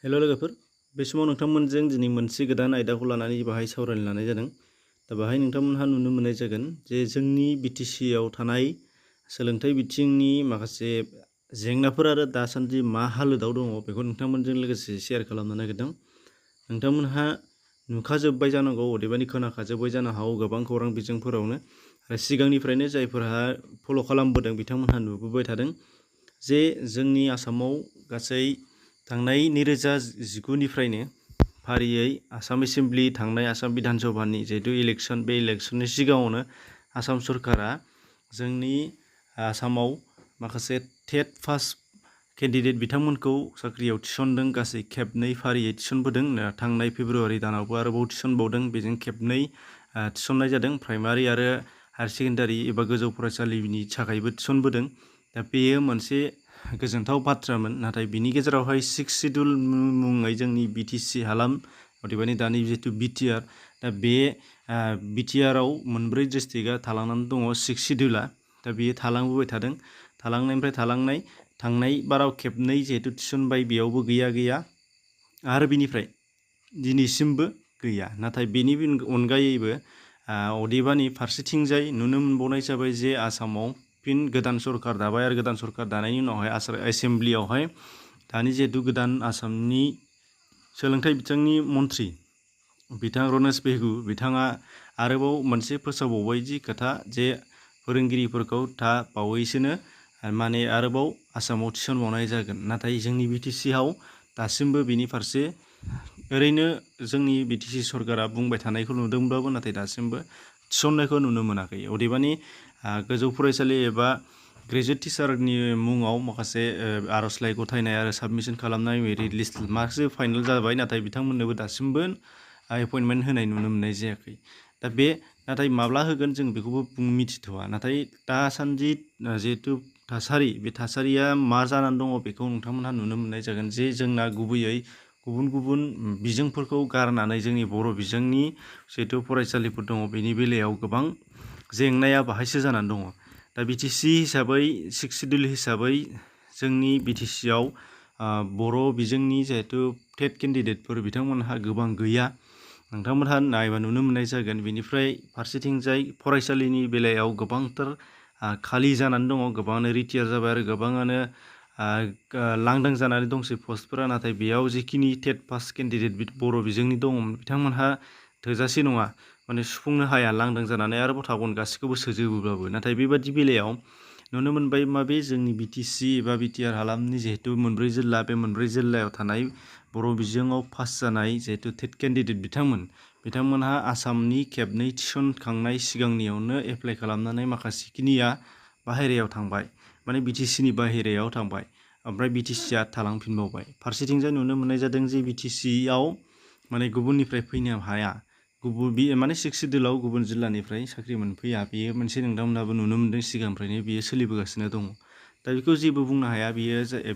हेल' लोगोफोर, बे समाव नोंथांमोनजों दिनै मोनसे गोदान आयदाखौ लानानै बाहाय सावरायनो लानाय जादों। दा बाहाय नोंथांमोनहा नुनो मोननाय जागोन जे जोंनि बिटिसिआव थानाय सोलोंथाइ बिथिंनि माखासे जेंनाफोर आरो दासान्दि मा हालोदाव दङ बेखौ नोंथांमोनजों लोगोसे शेयार खालामनो नागिरदों। नोंथांमोनहा नुखाजोब्बाय जानांगौ, अदेबानि खोनाखाजोब्बाय जानो हागौ गोबां खौरां बिजोंफोरावनो आरो सिगांनिफ्रायनो जायफोरहा फल' खालामबोदों बिथांमोनहा नुबोबाय थादों जे जोंनि आसामाव गासै थांनाय 2019निफ्रायनो फारियै आसाम एसेमब्लि थांनाय आसाम बिधान सभानि जिहेतु इलेक्सन, बे इलेक्सननि सिगाङावनो आसाम सरकारा जोंनि आसामाव माखासे टेट पास केन्डिडेट बिथांमोनखौ साख्रियाव थिसनदों। गासै खेबनै फारियै थिसनबोदों। थांनाय फेब्रुवारि दानावबो आरोबाव थिसनबावदों। बेजों खेबनै थिसननाय जादों। प्राइमारि आरो हायार सेकेन्डारि एबा गोजौ फरायसालिनि थाखायबो थिसनबोदों। दा बेयो मोनसे गोजोनथाव बाथ्रामोन। नाथाय बिनि गेजेरावहाय 6 सिड्युल मुङै जोंनि बिटिसि हालाम, अदेबानि दानि जिहेतु बिटिआर, दा बे बिटिआराव मोनब्रै डिस्ट्रिक्टआ थालांनानै दङ 6 सिड्युला। दा बेयो थालांबोबाय थादों। थालांनायनिफ्राय थालांनाय, थांनाय बाराव खेबनै जिहेतु थिसनबाय, बेयावबो गैया आरो बिनिफ्राय दिनैसिमबो गैया। नाथाय बेनि अनगायैबो अदेबानि फारसेथिंजाय नुनो मोनबावनाय जाबाय जे आसामाव फिन गोदान सरकार दाबाय आरो गोदान सरकार दानायनि उनावहाय एसेमब्लियावहाय दानि जिहेतु गोदान आसामनि सोलोंथाइ बिथिंनि मन्थ्रि बिथां रनेश पेगु बिथाङा आरोबाव मोनसे फोसावबावबाय जि खोथा जे फोरोंगिरिफोरखौ बावैसोनो आरोबाव आसामाव थिसनबावनाय जागोन। नाथाय जोंनि बिटिसिआव दासिमबो बिनि फारसे ओरैनो जोंनि बिटिसि सरकारा बुंबाय थानायखौ नुदोंब्लाबो नाथाय दासिमबो थिसननायखौ नुनो मोनाखै। अदेबानि गोजौ फरायसालि एबा ग्रेजुवेट टिचारनि मुङाव माखासे आर'जलाइ गथायनाय आरो साबमिसन खालामनाय मेरिट लिस्ट मार्कसो फाइनेल जाबाय, नाथाय बिथांमोननोबो दासिमबो एपइन्टमेन्ट होनाय नुनो मोननाय जायाखै। दा नाथाय माब्ला होगोन जों बेखौबो मिथिथ'वा। नाथाय दासान्दि जिहेतु थासारि, बे थासारिया मा जानानै दङ बेखौ नोंथांमोनहा नुनो मोननाय जागोन जे जोंना गुबैयै गुबुन गुबुन बिजोंफोरखौ गारनानै जोंनि बर' बिजोंनि जिहेतु फरायसालिफोर दङ बेनि बेलायाव गोबां जेंनाया बाहायसो जानानै दङ। दा बिटिसि हिसाबै 6 सिड्युल हिसाबै जोंनि बिटिसिआव बर' बिजोंनि जिहेतु टेट केन्डिडेटफोर बिथांमोनहा गोबां गैया। नोंथांमोनहा नायबा नुनो मोननाय जागोन। बेनिफ्राय फारसेथिंजाय फरायसालिनि बेलायाव गोबांथार खालि जानानै दङ। गोबाङानो रिटायार जाबाय आरो गोबाङानो लांदां जानानै दंसै पस्टफोरा। नाथाय बेयाव जिखिनि टेट पास केन्डिडेट बर' बिजोंनि दङमोन बिथांमोनहा थोजासे नङा, सुफुंनो हाया लांदां जानानै आरोबाव थागोन गासैखौबो सोजोबोब्लाबो। नाथाय बेबादि बेलायाव नुनो मोनबाय माबे जोंनि बिटिसि एबा बिटिआर हालामनि जिहेतु मोनब्रै जिल्ला, बे मोनब्रै जिल्लायाव थानाय बर' बिजोङाव पास जानाय जिहेतु टेट केन्डिडेट बिथांमोनहा आसामनि खेबनै थिसनखांनाय सिगांनियावनो एप्लाइ खालामनानै माखासेखिनिया बाहेरायाव थांबाय, बिटिसिनि बाहेरायाव थांबाय, ओमफ्राय बिटिसिआ थालांफिनबावबाय। फारसेथिंजाय नुनो मोननाय जादों जे बिटिसिआव गुबुननिफ्राय फैनो हाया, 6 सिड्युलाव गुबुन जिल्लानिफ्राय साख्रि मोनफैया। बेयो मोनसे नोंथांमोनहाबो नुनो मोनदों, सिगांनिफ्रायनो बेयो सोलिबोगासिनो दङ। दा बेखौ जेबो बुंनो हाया,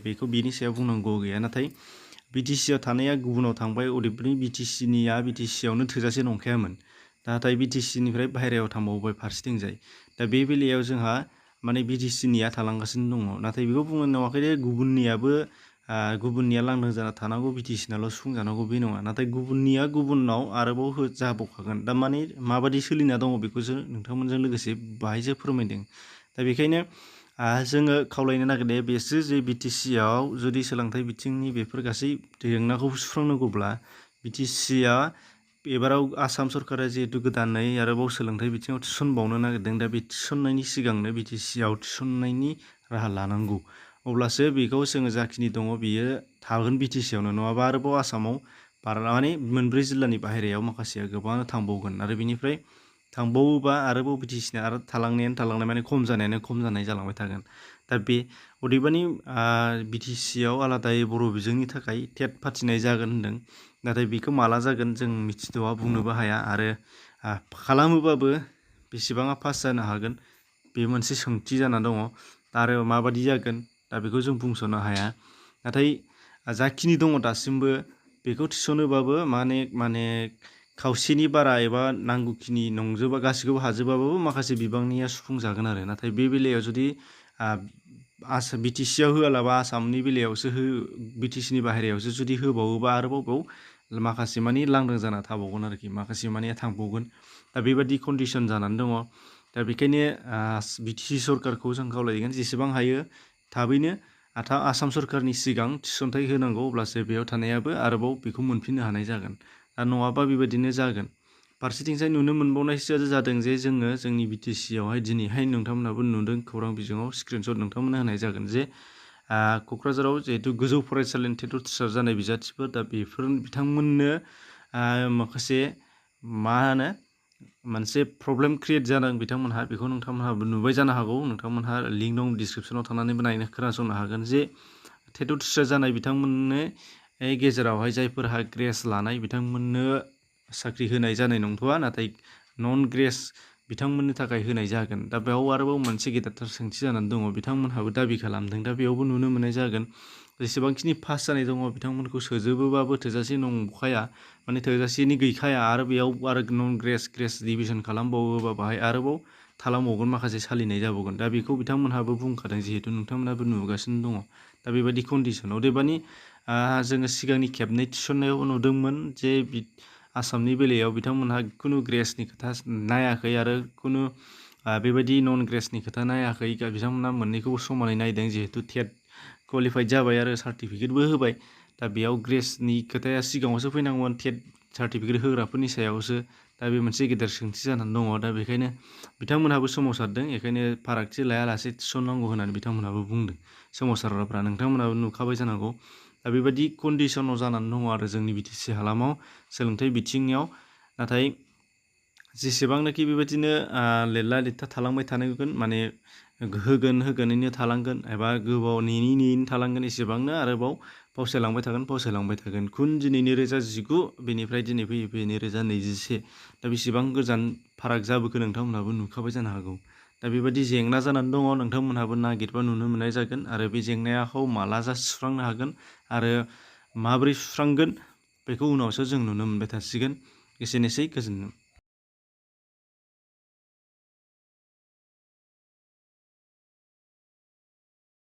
बेखौ बिनि सायाव बुंनांगौ गैया। नाथाय बिटिसिआव थानाया गुबुनाव थांबाय, अदेबानि बिटिसिआवनो थोजासे नंखायामोन। नाथाय बिटिसिनिफ्राय बाहेरायाव थांबावबाय फारसेथिंजाय। दा बे बेलायाव जोंहा बिटिसिनिया थालांगासिनो दङ। नाथाय बेखौ बुंनो नङाखै जे गुबुननिया लांदां जाना थानांगौ, बिटिसिनाल' सुफुंजानांगौ, बे नङा। नाथाय गुबुननिया गुबुनाव आरोबाव जाबावखागोन। दा माबादि सोलिना दङ बेखौसो नोंथांमोनजों लोगोसे बाहायसो फोरमायदों। दा बेखायनो जोङो खावलायनो नागिरनाया बेसो जे बिटिसिआव जुदि सोलोंथाइ बिथिंनि बेफोर गासै जेंनाखौ सुस्रांनांगौब्ला बिटिसिआ एबाराव आसाम सरकारा जिहेतु गोदानै आरोबाव सोलोंथाइ बिथिङाव थिसनबावनो नागिरदों। दा बे थिसननायनि सिगांनो बिटिसिआव थिसननायनि राहा लानांगौ। अब्लासो बेखौ जोङो जाखिनि दङ बेयो थागोन बिटिसिआवनो, नङाबा आरोबाव आसामाव मोनब्रै जिल्लानि बाहेरायाव माखासेया गोबाङानो थांबावगोन आरो बिनिफ्राय थांबावोबा आरोबाव बिटिसिना आरो थालांनाय खम जानाय जालांबाय थागोन। दा अदेबानि बिटिसिआव आलादायै बर' बिजोंनि थाखाय टेट फाथिनाय जागोन होनदों। नाथाय बेखौ माला जागोन जों मिथिथ'वा, बुंनोबो हाया। आरो खालामोबाबो बेसेबाङा पास जानो हागोन बे मोनसे सोंथि जाना दङ। आरो माबादि जागोन दा बेखौ जों बुंस'नो हाया। नाथाय जाखिनि दङ दासिमबो बेखौ थिसनोबाबो खावसेनि बारा एबा नांगौखिनि नंजोबा, गासैखौबो हाजोबाबाबो माखासे बिबांनिया सुफुंजागोन आरो। नाथाय बे बेलायाव जुदि बिटिसिआव होआलाबा आसामनि बेलायावसो बिटिसिनि बाहेरायावसो जुदि होबावोबा आरोबाव बेयाव माखासे मानि लांदां जाना थाबावगोन आरोखि, माखासे मानि थांबावगोन। दा बेबादि कन्डिसन जानानै दङ। दा बेखायनो बिटिसि सरकारखौ जों खावलायगोन जेसेबां हायो थाबैनो आसाम सरकारनि सिगां थिसनथाइ होनांगौ, अब्लासो बेयाव थानायाबो आरोबाव बेखौ मोनफिननो हानाय जागोन। दा नङाबा बेबायदिनो जागोन। फारसेथिंजाय नुनो मोनबावनायसो जादों जे जोंनि बिटिसियावहाय दिनैहाय नोंथांमोनहाबो नुदों खौरां बिजोङाव स्क्रिनशट नोंथांमोननो होनाय जागोन जे क'क्राझाराव जिहेतु गोजौ फरायसालिनि टेट उथ्रिसार जानाय बिजाथिफोर, दा बेफोर बिथांमोननो माखासे मा होनो मोनसे प्रब्लेम क्रियेट जादों बिथांमोनहा। बेखौ नोंथांमोनहाबो नुबाय जानो हागौ। नोंथांमोनहा लिंक दं डिसक्रिपसनाव थांनानैबो नायनो खोनासंनो हागोन जे टेट उथ्रिसार जानाय बिथांमोननो गेजेरावहाय जायफोरहा ग्रेस लानाय बिथांमोननो साख्रि होनाय जानाय नंथ'आ, नाथाय नन ग्रेस बिथांमोननि थाखाय होनाय जागोन। दा बेयाव आरोबाव मोनसे गेदेरथार सोंथि जानानै दङ, बिथांमोनहाबो दाबि खालामदों। दा बेयावबो नुनो मोननाय जागोन जेसेबांखिनि पास जानाय दङ बिथांमोनखौ सोजोबोबाबो थोजासे नंखाया, माने थोजासेनि गैखाया। आरो बेयाव आरो नन ग्रेस डिभिजन खालामबावोबा बाहाय आरोबाव थालांबावगोन, माखासे सालिनाय जाबावगोन। दा बेखौ बिथांमोनहाबो बुंखादों, जिहेतु नोंथांमोनहाबो नुगासिनो दङ। दा बेबायदि कन्डिसनाव अदेबानि जोङो सिगांनि खेबनै थिसननायाव नुदोंमोन जे आसामनि बेलायाव बिथांमोनहा खुनु ग्रेसनि खोथा नायाखै आरो खुनु बेबायदि नन ग्रेसनि खोथा नायाखै। बिथांमोनहा मोननैखौबो समानै नायदों, जिहेतु टेट क्वालिफाइड जाबाय आरो सार्टिफिकेटबो होबाय। दा बेयाव ग्रेसनि खोथाया सिगाङावसो फैनांगौमोन, टेट सार्टिफिकेट होग्राफोरनि सायावसो। दा बे मोनसे गेदेर सोंथि जानानै दङ। दा बेखायनो बिथांमोनहाबो सोमावसारदों, बेखायनो फारागथि लायालासे थिसननांगौ होननानै बिथांमोनहाबो बुंदों। सोमावसारग्राफ्रा नोंथांमोनहाबो नुखाबाय जानांगौ। दा बेबायदि कन्डिसनाव जानानै दङ आरो जोंनि बिटिसि हालामाव सोलोंथाइ बिथिङाव। नाथाय जेसेबांनाखि बेबायदिनो लिरला लिरथा थालांबाय थानांगोन, माने होगोनैनो थालांगोन एबा गोबाव नेयैनो थालांगोन, एसेबांनो आरोबाव फावसायलांबाय थागोन। दिनै 2019, बेनिफ्राय दिनै फैयै 2021। दा बेसेबां गोजान फाराग जाबोखो नोंथांमोनहाबो नुखाबाय जानो हागौ। दा बेबायदि जेंना जानानै दङ, नोंथांमोनहाबो नागिरबा नुनो मोननाय जागोन। आरो बे जेंनाखौ माला सुस्रांनो हागोन आरो माबोरै सुस्रांगोन बेखौ उनावसो जों नुनो मोनबाय थासिगोन। एसेनोसै, गोजोन्थों।